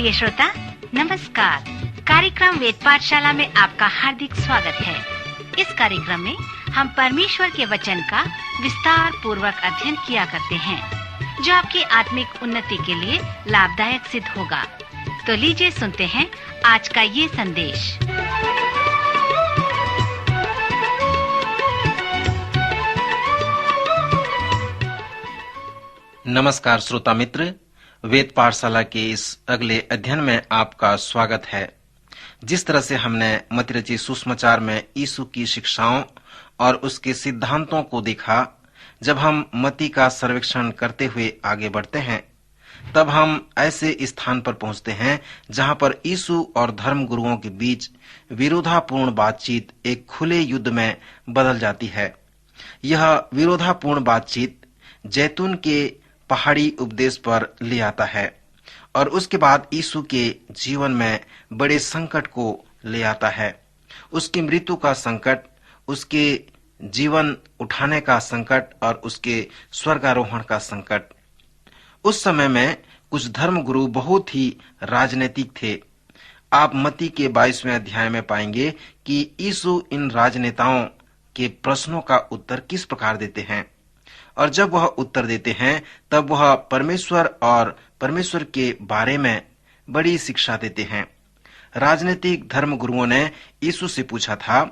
प्रिय श्रोता, नमस्कार। कार्यक्रम वेद पाठशाला में आपका हार्दिक स्वागत है। इस कार्यक्रम में हम परमेश्वर के वचन का विस्तार पूर्वक अध्ययन किया करते हैं, जो आपकी आत्मिक उन्नति के लिए लाभदायक सिद्ध होगा। तो लीजिए सुनते हैं आज का ये संदेश। नमस्कार श्रोता मित्र, वेद पाठशाला के इस अगले अध्ययन में आपका स्वागत है। जिस तरह से हमने मत्ती रचित सुसमाचार में यीशु की शिक्षाओं और उसके सिद्धांतों को देखा, जब हम मत्ती का सर्वेक्षण करते हुए आगे बढ़ते हैं, तब हम ऐसे स्थान पर पहुंचते हैं जहां पर यीशु और धर्म गुरुओं के बीच विरोधापूर्ण बातचीत एक खुले युद्ध में बदल जाती है। यह विरोधापूर्ण बातचीत जैतून के पहाड़ी उपदेश पर ले आता है और उसके बाद यीशु के जीवन में बड़े संकट को ले आता है। उसकी मृत्यु का संकट, उसके जीवन उठाने का संकट और उसके स्वर्गारोहण का संकट। उस समय में कुछ धर्म गुरु बहुत ही राजनीतिक थे। आप मत्ती के 22वें अध्याय में पाएंगे कि यीशु इन राजनेताओं के प्रश्नों का उत्तर किस प्रकार देते हैं, और जब वह उत्तर देते हैं तब वह परमेश्वर और परमेश्वर के बारे में बड़ी शिक्षा देते हैं। राजनीतिक धर्म गुरुओं ने यीशु से पूछा था,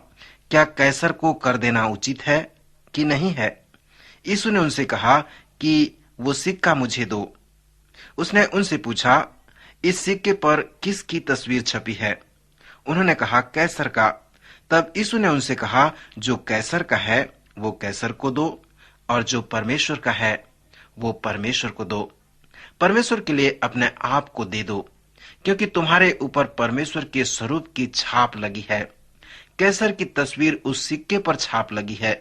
क्या कैसर को कर देना उचित है कि नहीं है? यीशु ने उनसे कहा कि वो सिक्का मुझे दो। उसने उनसे पूछा, इस सिक्के पर किसकी तस्वीर छपी है? उन्होंने कहा, कैसर का। तब यीशु ने उनसे कहा, जो कैसर का है वो कैसर को दो, और जो परमेश्वर का है वो परमेश्वर को दो। परमेश्वर के लिए अपने आप को दे दो, क्योंकि तुम्हारे ऊपर परमेश्वर के स्वरूप की छाप लगी है। कैसर की तस्वीर उस सिक्के पर छाप लगी है,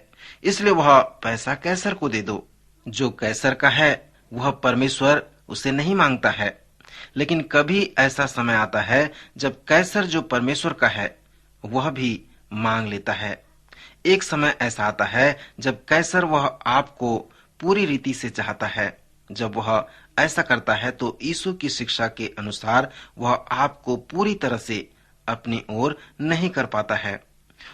इसलिए वह पैसा कैसर को दे दो। जो कैसर का है वह परमेश्वर उसे नहीं मांगता है, लेकिन कभी ऐसा समय आता है जब कैसर जो परमेश्वर का है वह भी मांग लेता है। एक समय ऐसा आता है जब कैसर वह आपको पूरी रीति से चाहता है। जब वह ऐसा करता है तो यीशु की शिक्षा के अनुसार वह आपको पूरी तरह से अपनी ओर नहीं कर पाता है।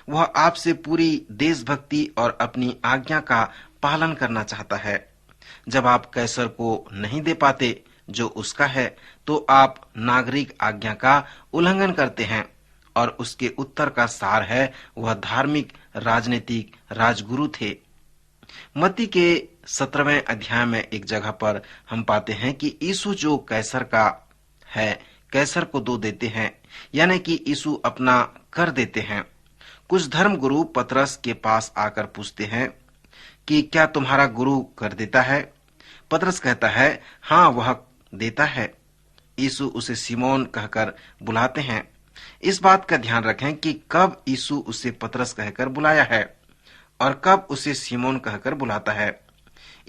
वह आपसे पूरी देशभक्ति और अपनी आज्ञा का पालन करना चाहता है। जब आप कैसर को नहीं दे पाते जो उसका है, तो आप नागरिक आज्ञा का उल्लंघन करते हैं, और उसके उत्तर का सार है वह धार्मिक राजनीतिक राजगुरु थे। मत्ती के 17वें अध्याय में एक जगह पर हम पाते हैं कि यीशु जो कैसर का है कैसर को दो देते हैं, यानी कि यीशु अपना कर देते हैं। कुछ धर्म गुरु पतरस के पास आकर पूछते हैं कि क्या तुम्हारा गुरु कर देता है? पतरस कहता है, हाँ वह देता है। यीशु उसे सिमोन कहकर बुलाते हैं। इस बात का ध्यान रखें कि कब यीशु उसे पतरस कहकर बुलाया है और कब उसे सिमोन कहकर बुलाता है।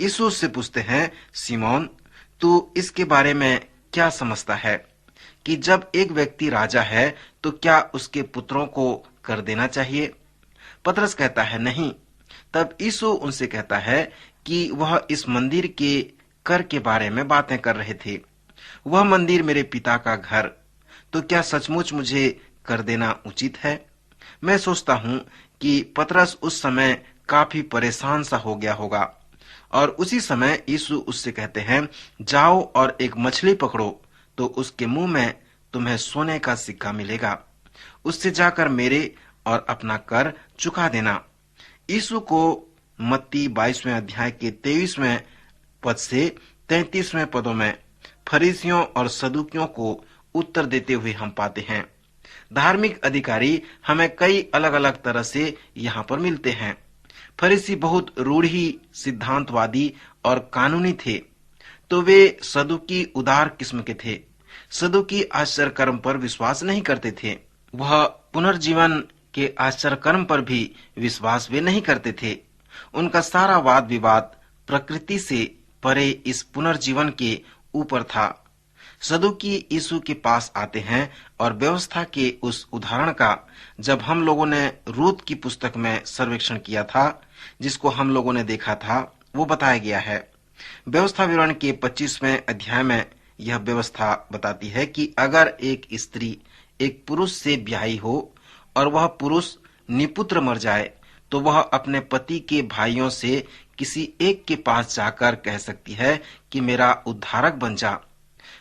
यीशु उससे पूछते हैं, सिमोन, तू इसके बारे में क्या समझता है कि जब एक व्यक्ति राजा है तो क्या उसके पुत्रों को कर देना चाहिए? पतरस कहता है, नहीं। तब यीशु उनसे कहता है कि वह इस मंदिर के कर के बारे में बातें कर रहे थे। वह मंदिर मेरे पिता का घर, तो क्या सचमुच मुझे कर देना उचित है? मैं सोचता हूँ कि पतरस उस समय काफी परेशान सा हो गया होगा, और उसी समय यीशु उससे कहते हैं, जाओ और एक मछली पकड़ो, तो उसके मुंह में तुम्हें सोने का सिक्का मिलेगा। उससे जाकर मेरे और अपना कर चुका देना। यीशु को मत्ती 22वें अध्याय के 23वें पद से 33वें पदों में फरीसियों और सदूकियों को उत्तर देते हुए हम पाते हैं। धार्मिक अधिकारी हमें कई अलग अलग तरह से यहाँ पर मिलते हैं। फरीसी बहुत रूढ़ी सिद्धांतवादी और कानूनी थे, तो वे सदुकी उदार किस्म के थे। सदुकी आश्चर्य कर्म पर विश्वास नहीं करते थे। वह पुनर्जीवन के आश्चर्य कर्म पर भी विश्वास वे नहीं करते थे। उनका सारा वाद विवाद प्रकृति से परे इस पुनर्जीवन के ऊपर था। सदुकी यीशु के पास आते हैं और व्यवस्था के उस उदाहरण का, जब हम लोगों ने रूत की पुस्तक में सर्वेक्षण किया था, जिसको हम लोगों ने देखा था, वो बताया गया है। व्यवस्था विवरण के 25वें अध्याय में यह व्यवस्था बताती है कि अगर एक स्त्री एक पुरुष से ब्याही हो और वह पुरुष निपुत्र मर जाए तो वह अपने पति के भाइयों से किसी एक के पास जाकर कह सकती है कि मेरा उद्धारक बन जा।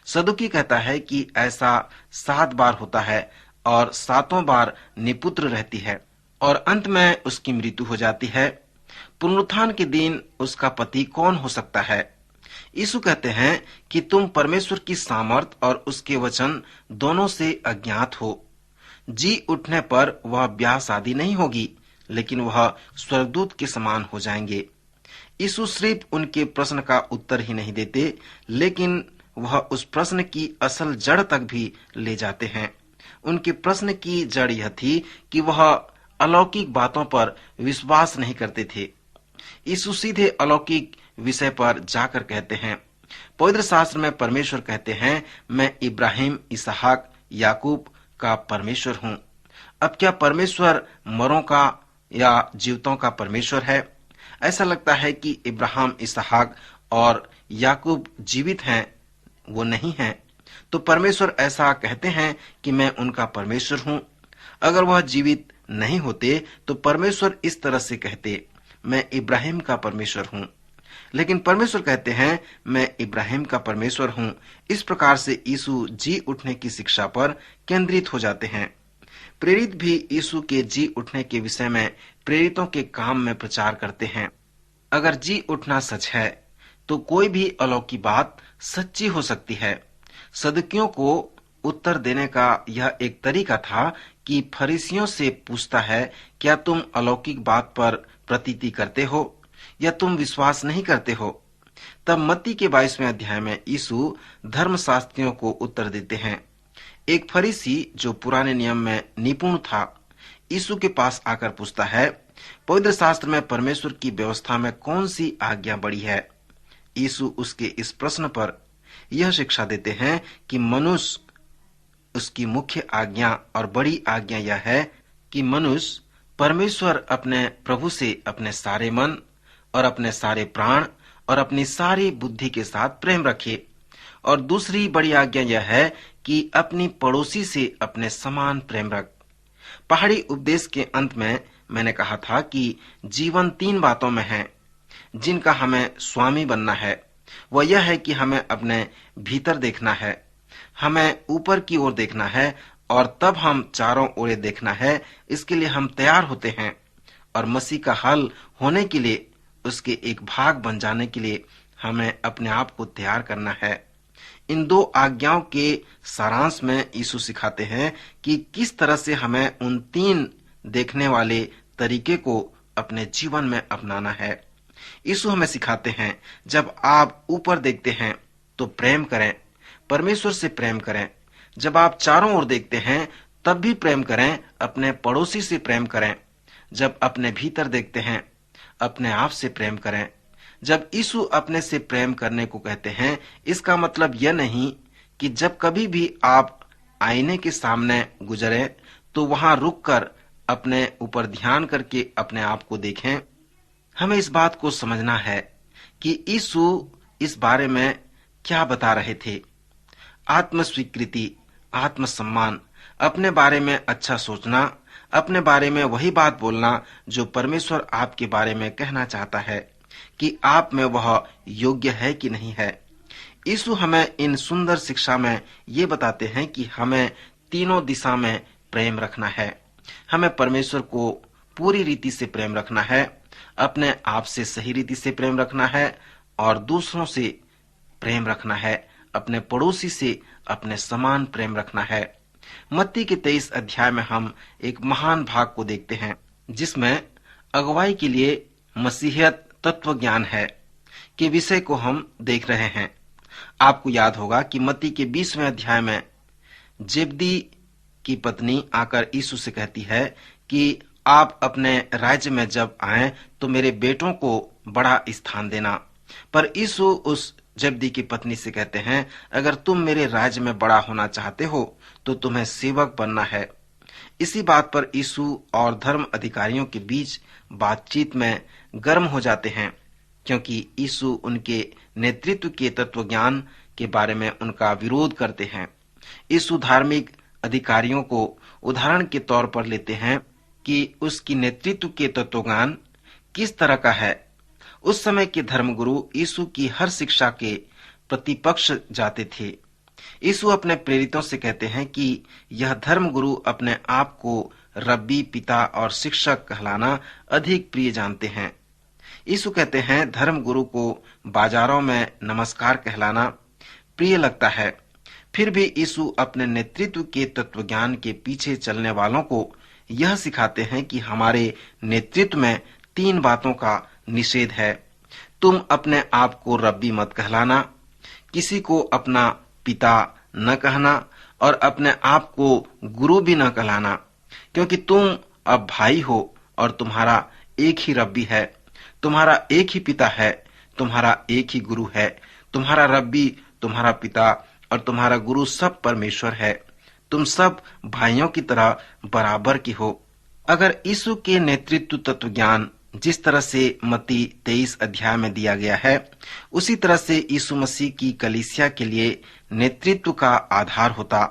सदुकी कहता है कि ऐसा 7 बार होता है और 7 बार निपुत्र रहती है और अंत में उसकी मृत्यु हो जाती है। पुनरुत्थान के दिन उसका पति कौन हो सकता है? यीशु कहते हैं कि तुम परमेश्वर की सामर्थ और उसके वचन दोनों से अज्ञात हो। जी उठने पर वह ब्याह शादी नहीं होगी, लेकिन वह स्वर्गदूत के समान हो जाएंगे। यीशु सिर्फ उनके प्रश्न का उत्तर ही नहीं देते, लेकिन वह उस प्रश्न की असल जड़ तक भी ले जाते हैं। उनके प्रश्न की जड़ यह थी कि वह अलौकिक बातों पर विश्वास नहीं करते थे। यीशु सीधे अलौकिक विषय पर जाकर कहते हैं। पवित्र शास्त्र में परमेश्वर कहते हैं, मैं इब्राहिम, इसहाक, याकूब का परमेश्वर हूँ। अब क्या परमेश्वर मरों का या जीवतों का परमेश्वर है? ऐसा लगता है कि इब्राहिम, इसहाक और याकूब जीवित हैं, वो नहीं हैं। तो परमेश्वर ऐसा कहते हैं कि मैं उनका परमेश्वर हूँ। अगर वह जीवित नहीं होते तो परमेश्वर इस तरह से कहते, मैं इब्राहिम का परमेश्वर हूँ। लेकिन परमेश्वर कहते हैं, मैं इब्राहिम का परमेश्वर हूँ। इस प्रकार से यीशु जी उठने की शिक्षा पर केंद्रित हो जाते हैं। प्रेरित भी यीशु के जी उठने के विषय में प्रेरितों के काम में प्रचार करते हैं। अगर जी उठना सच है तो कोई भी अलौकिक बात सच्ची हो सकती है। सदुकियों को उत्तर देने का यह एक तरीका था कि फरीसियों से पूछता है, क्या तुम अलौकिक बात पर प्रतीति करते हो या तुम विश्वास नहीं करते हो? तब मत्ती के 22वें अध्याय में यीशु धर्मशास्त्रियों को उत्तर देते हैं। एक फरीसी जो पुराने नियम में निपुण था, यीशु के पास आकर पूछता है, पवित्र शास्त्र में परमेश्वर की व्यवस्था में कौन सी आज्ञा बड़ी है? यीशु उसके इस प्रश्न पर यह शिक्षा देते हैं कि मनुष्य उसकी मुख्य आज्ञा और बड़ी आज्ञा यह है कि मनुष्य परमेश्वर अपने प्रभु से अपने सारे मन और अपने सारे प्राण और अपनी सारी बुद्धि के साथ प्रेम रखे। और दूसरी बड़ी आज्ञा यह है कि अपनी पड़ोसी से अपने समान प्रेम रख। पहाड़ी उपदेश के अंत में मैंने कहा था कि जीवन 3 बातों में है जिनका हमें स्वामी बनना है। वह यह है कि हमें अपने भीतर देखना है, हमें ऊपर की ओर देखना है और तब हम चारों ओर देखना है। इसके लिए हम तैयार होते हैं और मसीह का हल होने के लिए, उसके एक भाग बन जाने के लिए हमें अपने आप को तैयार करना है। इन 2 आज्ञाओं के सारांश में यीशु सिखाते हैं कि किस तरह से हमें उन 3 देखने वाले तरीके को अपने जीवन में अपनाना है। यीशु हमें सिखाते हैं, जब आप ऊपर देखते हैं तो प्रेम करें, परमेश्वर से प्रेम करें। जब आप चारों ओर देखते हैं तब भी प्रेम करें, अपने पड़ोसी से प्रेम करें। जब अपने भीतर देखते हैं, अपने आप से प्रेम करें। जब यीशु अपने से प्रेम करने को कहते हैं, इसका मतलब यह नहीं कि जब कभी भी आप आईने के सामने गुजरे तो वहां रुककर अपने ऊपर ध्यान करके अपने आप को देखें। हमें इस बात को समझना है कि यीशु इस बारे में क्या बता रहे थे। आत्म स्वीकृति, आत्म सम्मान, अपने बारे में अच्छा सोचना, अपने बारे में वही बात बोलना जो परमेश्वर आपके बारे में कहना चाहता है कि आप में वह योग्य है कि नहीं है। यीशु हमें इन सुंदर शिक्षा में ये बताते हैं कि हमें तीनों दिशा में प्रेम रखना है। हमें परमेश्वर को पूरी रीति से प्रेम रखना है, अपने आप से सही रीति से प्रेम रखना है और दूसरों से प्रेम रखना है, अपने पड़ोसी से अपने समान प्रेम रखना है। मत्ती के 23 अध्याय में हम एक महान भाग को देखते हैं जिसमें अगुवाई के लिए मसीहियत तत्व ज्ञान है के विषय को हम देख रहे हैं। आपको याद होगा कि मत्ती के 20वें अध्याय में जेबदी की पत्नी आकर यीशु से कहती है कि आप अपने राज्य में जब आए तो मेरे बेटों को बड़ा स्थान देना। पर यीशु उस जेबदी की पत्नी से कहते हैं, अगर तुम मेरे राज्य में बड़ा होना चाहते हो तो तुम्हें सेवक बनना है। इसी बात पर यीशु और धर्म अधिकारियों के बीच बातचीत में गर्म हो जाते हैं, क्योंकि यीशु उनके नेतृत्व के तत्व ज्ञान के बारे में उनका विरोध करते हैं। यीशु धार्मिक अधिकारियों को उदाहरण के तौर पर लेते हैं कि उसकी नेतृत्व के तत्वज्ञान किस तरह का है। उस समय के धर्मगुरु यीशु की हर शिक्षा के प्रतिपक्ष जाते थे। यीशु अपने प्रेरितों से कहते हैं कि यह धर्मगुरु अपने आप को रब्बी, पिता और शिक्षक कहलाना अधिक प्रिय जानते हैं। यीशु कहते हैं धर्मगुरु को बाजारों में नमस्कार कहलाना प्रिय लगता है। फिर भी यीशु अपने नेतृत्व के तत्वज्ञान के पीछे चलने वालों को यह सिखाते हैं कि हमारे नेतृत्व में 3 बातों का निषेध है। तुम अपने आप को रब्बी मत कहलाना, किसी को अपना पिता न कहना और अपने आप को गुरु भी न कहलाना, क्योंकि तुम अब भाई हो और तुम्हारा एक ही रब्बी है, तुम्हारा एक ही पिता है, तुम्हारा एक ही गुरु है। तुम्हारा रब्बी, तुम्हारा पिता और तुम्हारा गुरु सब परमेश्वर है। तुम सब भाइयों की तरह बराबर की हो। अगर यीशु के नेतृत्व तत्व ज्ञान जिस तरह से मत्ती 23 अध्याय में दिया गया है, उसी तरह से यीशु मसीह की कलीसिया के लिए नेतृत्व का आधार होता,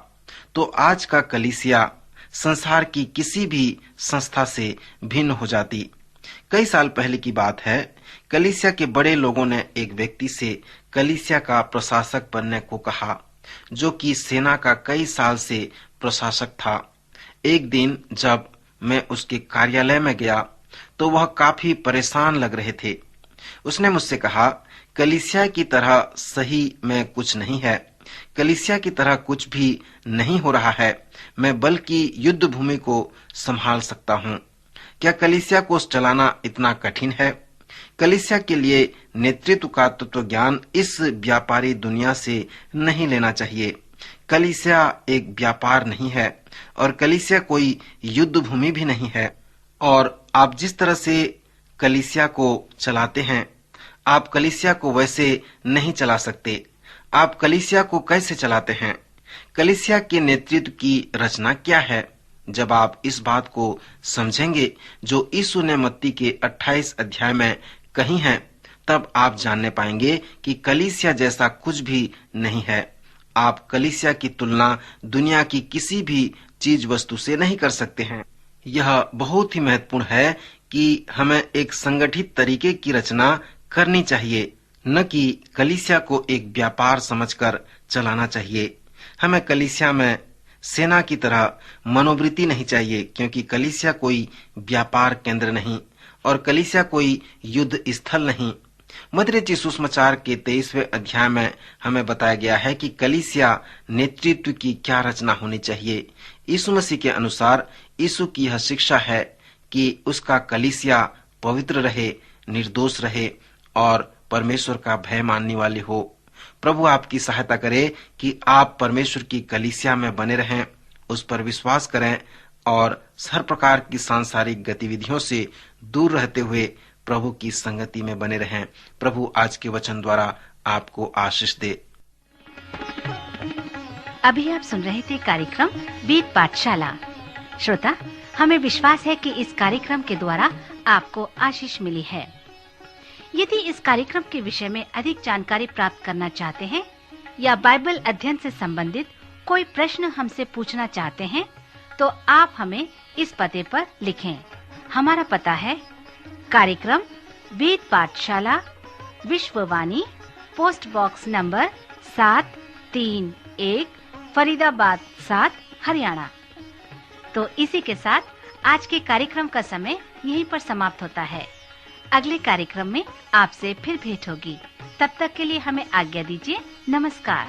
तो आज का कलीसिया संसार की किसी भी संस्था से भिन्न हो जाती। कई साल पहले की बात है, कलीसिया के बड़े लोगों ने एक व्यक्ति से कलीसिया का प्रशासक बनने को कहा, जो कि सेना का कई साल से प्रशासक था। एक दिन जब मैं उसके कार्यालय में गया तो वह काफी परेशान लग रहे थे। उसने मुझसे कहा, कलीसिया की तरह सही में कुछ नहीं है, कलीसिया की तरह कुछ भी नहीं हो रहा है। मैं बल्कि युद्ध भूमि को संभाल सकता हूँ। क्या कलीसिया को चलाना इतना कठिन है? कलीसिया के लिए नेतृत्व का तत्व ज्ञान इस व्यापारी दुनिया से नहीं लेना चाहिए। कलीसिया एक व्यापार नहीं है और कलीसिया कोई युद्ध भूमि भी नहीं है। और आप जिस तरह से कलीसिया को चलाते हैं, आप कलीसिया को वैसे नहीं चला सकते। आप कलीसिया को कैसे चलाते हैं? कलीसिया के नेतृत्व की रचना क्या है? जब आप इस बात को समझेंगे जो यीशु ने मत्ती के 28 अध्याय में कही है, तब आप जानने पाएंगे कि कलीसिया जैसा कुछ भी नहीं है। आप कलीसिया की तुलना दुनिया की किसी भी चीज वस्तु से नहीं कर सकते हैं। यह बहुत ही महत्वपूर्ण है कि हमें एक संगठित तरीके की रचना करनी चाहिए, न कि कलीसिया को एक व्यापार समझकर चलाना चाहिए। हमें कलीसिया में सेना की तरह मनोवृत्ति नहीं चाहिए, क्योंकि कलीसिया कोई व्यापार केंद्र नहीं और कलीसिया कोई युद्ध स्थल नहीं। मत्ती सुसमाचार के 23वें अध्याय में हमें बताया गया है कि कलीसिया नेतृत्व की क्या रचना होनी चाहिए। यीशु मसीह के अनुसार यीशु की यह शिक्षा है कि उसका कलीसिया पवित्र रहे, निर्दोष रहे और परमेश्वर का भय मानने वाली हो। प्रभु आपकी सहायता करे कि आप परमेश्वर की कलीसिया में बने रहें, उस पर विश्वास करें और हर प्रकार की सांसारिक गतिविधियों से दूर रहते हुए प्रभु की संगति में बने रहें। प्रभु आज के वचन द्वारा आपको आशीष दे। अभी आप सुन रहे थे कार्यक्रम वेद पाठशाला। श्रोता, हमें विश्वास है कि इस कार्यक्रम के द्वारा आपको आशीष मिली है। यदि इस कार्यक्रम के विषय में अधिक जानकारी प्राप्त करना चाहते हैं या बाइबल अध्ययन से संबंधित कोई प्रश्न हमसे पूछना चाहते हैं, तो आप हमें इस पते पर लिखें। हमारा पता है कार्यक्रम Ved Pathshala, Vishwavani, post box number 731, Faridabad 7, Haryana. तो इसी के साथ आज के कार्यक्रम का समय यहीं पर समाप्त होता है। अगले कार्यक्रम में आपसे फिर भेंट होगी। तब तक के लिए हमें आज्ञा दीजिए। नमस्कार।